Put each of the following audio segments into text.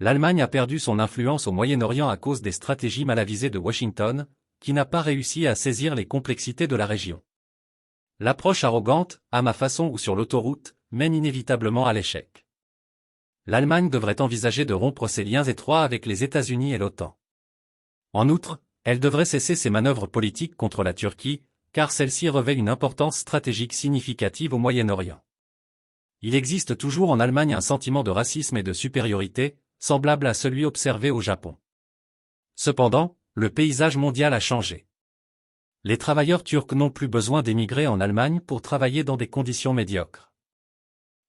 L'Allemagne a perdu son influence au Moyen-Orient à cause des stratégies mal avisées de Washington, qui n'a pas réussi à saisir les complexités de la région. L'approche arrogante, à ma façon ou sur l'autoroute, mène inévitablement à l'échec. L'Allemagne devrait envisager de rompre ses liens étroits avec les États-Unis et l'OTAN. En outre, elle devrait cesser ses manœuvres politiques contre la Turquie, car celle-ci revêt une importance stratégique significative au Moyen-Orient. Il existe toujours en Allemagne un sentiment de racisme et de supériorité, semblable à celui observé au Japon. Cependant, le paysage mondial a changé. Les travailleurs turcs n'ont plus besoin d'émigrer en Allemagne pour travailler dans des conditions médiocres.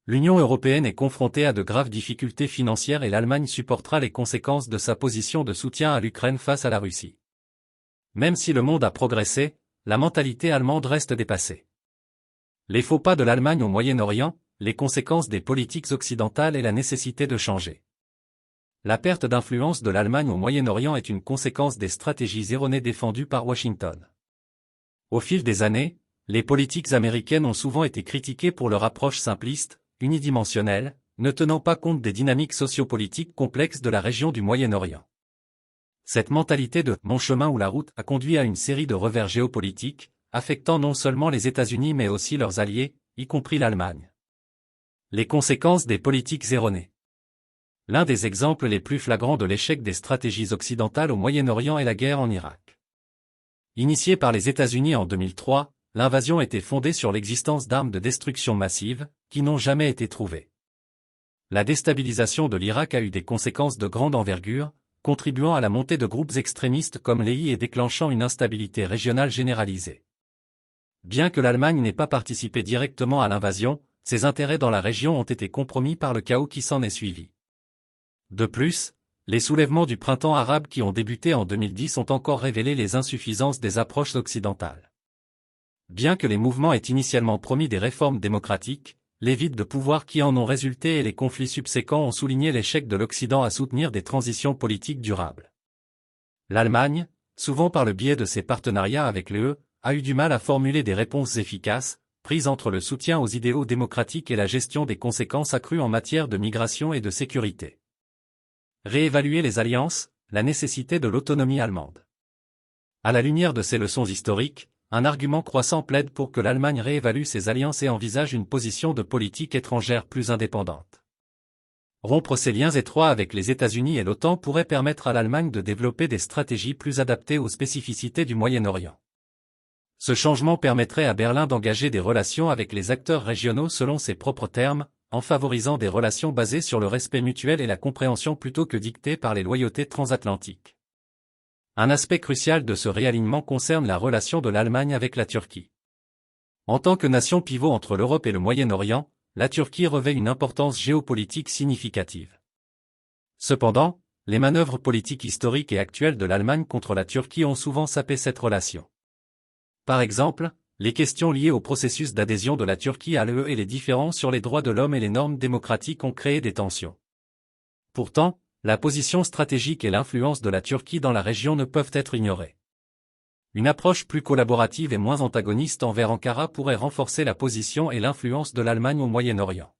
L'Union européenne est confrontée à de graves difficultés financières et l'Allemagne supportera les conséquences de sa position de soutien à l'Ukraine face à la Russie. Même si le monde a progressé, la mentalité allemande reste dépassée. Les faux pas de l'Allemagne au Moyen-Orient, les conséquences des politiques occidentales et la nécessité de changer. La perte d'influence de l'Allemagne au Moyen-Orient est une conséquence des stratégies erronées défendues par Washington. Au fil des années, les politiques américaines ont souvent été critiquées pour leur approche simpliste, unidimensionnelle, ne tenant pas compte des dynamiques sociopolitiques complexes de la région du Moyen-Orient. Cette mentalité de « mon chemin ou la route » a conduit à une série de revers géopolitiques, affectant non seulement les États-Unis mais aussi leurs alliés, y compris l'Allemagne. Les conséquences des politiques erronées. L'un des exemples les plus flagrants de l'échec des stratégies occidentales au Moyen-Orient est la guerre en Irak. Initiée par les États-Unis en 2003, l'invasion était fondée sur l'existence d'armes de destruction massive, qui n'ont jamais été trouvées. La déstabilisation de l'Irak a eu des conséquences de grande envergure, contribuant à la montée de groupes extrémistes comme l'EI et déclenchant une instabilité régionale généralisée. Bien que l'Allemagne n'ait pas participé directement à l'invasion, ses intérêts dans la région ont été compromis par le chaos qui s'en est suivi. De plus, les soulèvements du printemps arabe qui ont débuté en 2010 ont encore révélé les insuffisances des approches occidentales. Bien que les mouvements aient initialement promis des réformes démocratiques, les vides de pouvoir qui en ont résulté et les conflits subséquents ont souligné l'échec de l'Occident à soutenir des transitions politiques durables. L'Allemagne, souvent par le biais de ses partenariats avec l'UE, a eu du mal à formuler des réponses efficaces, prises entre le soutien aux idéaux démocratiques et la gestion des conséquences accrues en matière de migration et de sécurité. Réévaluer les alliances, la nécessité de l'autonomie allemande. À la lumière de ces leçons historiques, un argument croissant plaide pour que l'Allemagne réévalue ses alliances et envisage une position de politique étrangère plus indépendante. Rompre ses liens étroits avec les États-Unis et l'OTAN pourrait permettre à l'Allemagne de développer des stratégies plus adaptées aux spécificités du Moyen-Orient. Ce changement permettrait à Berlin d'engager des relations avec les acteurs régionaux selon ses propres termes, en favorisant des relations basées sur le respect mutuel et la compréhension plutôt que dictées par les loyautés transatlantiques. Un aspect crucial de ce réalignement concerne la relation de l'Allemagne avec la Turquie. En tant que nation pivot entre l'Europe et le Moyen-Orient, la Turquie revêt une importance géopolitique significative. Cependant, les manœuvres politiques historiques et actuelles de l'Allemagne contre la Turquie ont souvent sapé cette relation. Par exemple, les questions liées au processus d'adhésion de la Turquie à l'UE et les différences sur les droits de l'homme et les normes démocratiques ont créé des tensions. Pourtant, la position stratégique et l'influence de la Turquie dans la région ne peuvent être ignorées. Une approche plus collaborative et moins antagoniste envers Ankara pourrait renforcer la position et l'influence de l'Allemagne au Moyen-Orient.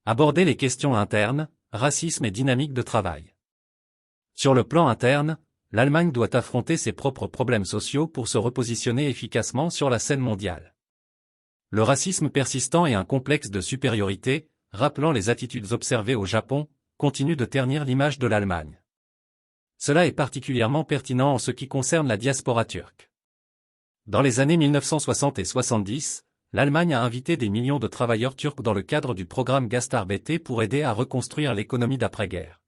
Aborder les questions internes, racisme et dynamique de travail. Sur le plan interne, l'Allemagne doit affronter ses propres problèmes sociaux pour se repositionner efficacement sur la scène mondiale. Le racisme persistant et un complexe de supériorité, rappelant les attitudes observées au Japon, continue de ternir l'image de l'Allemagne. Cela est particulièrement pertinent en ce qui concerne la diaspora turque. Dans les années 1960 et 70, l'Allemagne a invité des millions de travailleurs turcs dans le cadre du programme Gastarbeite pour aider à reconstruire l'économie d'après-guerre.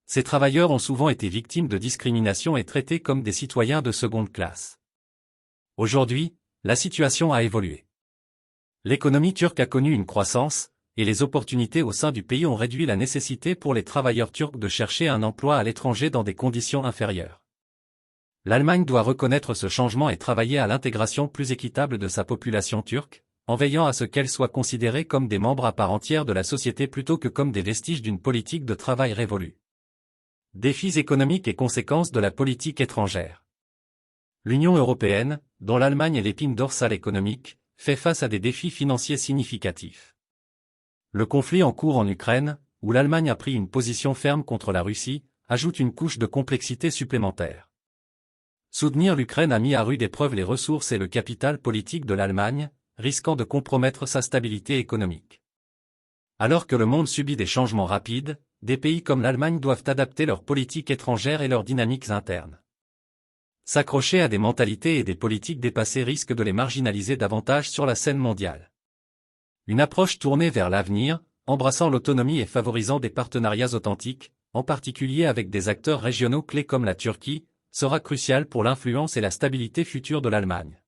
Ces travailleurs ont souvent été victimes de discrimination et traités comme des citoyens de seconde classe. Aujourd'hui, la situation a évolué. L'économie turque a connu une croissance, et les opportunités au sein du pays ont réduit la nécessité pour les travailleurs turcs de chercher un emploi à l'étranger dans des conditions inférieures. L'Allemagne doit reconnaître ce changement et travailler à l'intégration plus équitable de sa population turque, en veillant à ce qu'elle soit considérée comme des membres à part entière de la société plutôt que comme des vestiges d'une politique de travail révolue. Défis économiques et conséquences de la politique étrangère. L'Union européenne, dont l'Allemagne est l'épine dorsale économique, fait face à des défis financiers significatifs. Le conflit en cours en Ukraine, où l'Allemagne a pris une position ferme contre la Russie, ajoute une couche de complexité supplémentaire. Soutenir l'Ukraine a mis à rude épreuve les ressources et le capital politique de l'Allemagne, risquant de compromettre sa stabilité économique. Alors que le monde subit des changements rapides, des pays comme l'Allemagne doivent adapter leur politique étrangère et leurs dynamiques internes. S'accrocher à des mentalités et des politiques dépassées risque de les marginaliser davantage sur la scène mondiale. Une approche tournée vers l'avenir, embrassant l'autonomie et favorisant des partenariats authentiques, en particulier avec des acteurs régionaux clés comme la Turquie, sera cruciale pour l'influence et la stabilité future de l'Allemagne.